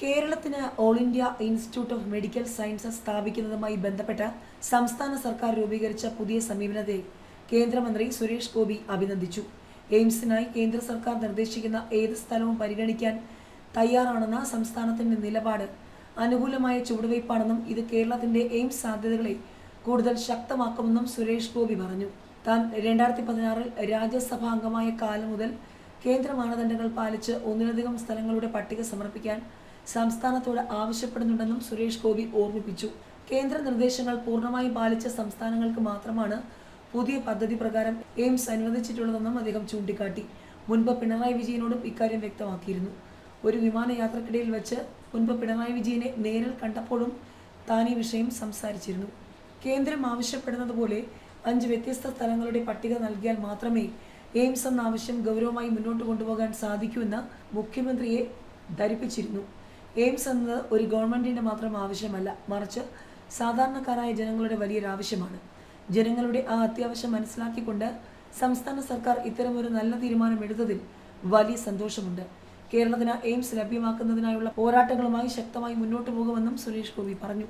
കേരളത്തിന് All India Institute of Medical Sciences സ്ഥാപിക്കുന്നതുമായി ബന്ധപ്പെട്ട് സംസ്ഥാന സർക്കാർ രൂപീകരിച്ച പുതിയ സമീപനത്തെ കേന്ദ്രമന്ത്രി സുരേഷ് ഗോപി അഭിനന്ദിച്ചു. എയിംസിനായി കേന്ദ്ര സർക്കാർ നിർദ്ദേശിക്കുന്ന ഏത് സ്ഥലവും പരിഗണിക്കാൻ തയ്യാറാണെന്ന സംസ്ഥാനത്തിന്റെ നിലപാട് അനുകൂലമായ ചുവടുവയ്പ്പാണെന്നും ഇത് കേരളത്തിന്റെ എയിംസ് സാധ്യതകളെ കൂടുതൽ ശക്തമാക്കുമെന്നും സുരേഷ് ഗോപി പറഞ്ഞു. താൻ 2016 രാജ്യസഭാ അംഗമായ കാലം മുതൽ കേന്ദ്ര മാനദണ്ഡങ്ങൾ പാലിച്ച് ഒന്നിലധികം സ്ഥലങ്ങളുടെ പട്ടിക സമർപ്പിക്കാൻ സംസ്ഥാനത്തോട് ആവശ്യപ്പെടുന്നുണ്ടെന്നും സുരേഷ് ഗോപി ഓർമ്മിപ്പിച്ചു. കേന്ദ്ര നിർദ്ദേശങ്ങൾ പൂർണ്ണമായും പാലിച്ച സംസ്ഥാനങ്ങൾക്ക് മാത്രമാണ് പുതിയ പദ്ധതി പ്രകാരം എയിംസ് അനുവദിച്ചിട്ടുള്ളതെന്നും അദ്ദേഹം ചൂണ്ടിക്കാട്ടി. മുൻപ് പിണറായി വിജയനോടും ഇക്കാര്യം വ്യക്തമാക്കിയിരുന്നു. ഒരു വിമാനയാത്രക്കിടയിൽ വെച്ച് മുൻപ് പിണറായി വിജയനെ നേരിൽ കണ്ടപ്പോഴും താൻ ഈ വിഷയം സംസാരിച്ചിരുന്നു. കേന്ദ്രം ആവശ്യപ്പെടുന്നത് പോലെ 5 വ്യത്യസ്ത സ്ഥലങ്ങളുടെ പട്ടിക നൽകിയാൽ മാത്രമേ എയിംസ് എന്ന ആവശ്യം ഗൗരവമായി മുന്നോട്ട് കൊണ്ടുപോകാൻ സാധിക്കൂ എന്ന് മുഖ്യമന്ത്രിയെ ധരിപ്പിച്ചിരുന്നു. എയിംസ് എന്നത് ഒരു ഗവൺമെന്റിന്റെ മാത്രം ആവശ്യമല്ല, മറിച്ച് സാധാരണക്കാരായ ജനങ്ങളുടെ വലിയൊരാവശ്യമാണ്. ജനങ്ങളുടെ ആ അത്യാവശ്യം മനസ്സിലാക്കിക്കൊണ്ട് സംസ്ഥാന സർക്കാർ ഇത്തരമൊരു നല്ല തീരുമാനം എടുത്തതിൽ വലിയ സന്തോഷമുണ്ട്. കേരളത്തിന് എയിംസ് ലഭ്യമാക്കുന്നതിനായുള്ള പോരാട്ടങ്ങളുമായി ശക്തമായി മുന്നോട്ട് പോകുമെന്നും സുരേഷ് ഗോപി പറഞ്ഞു.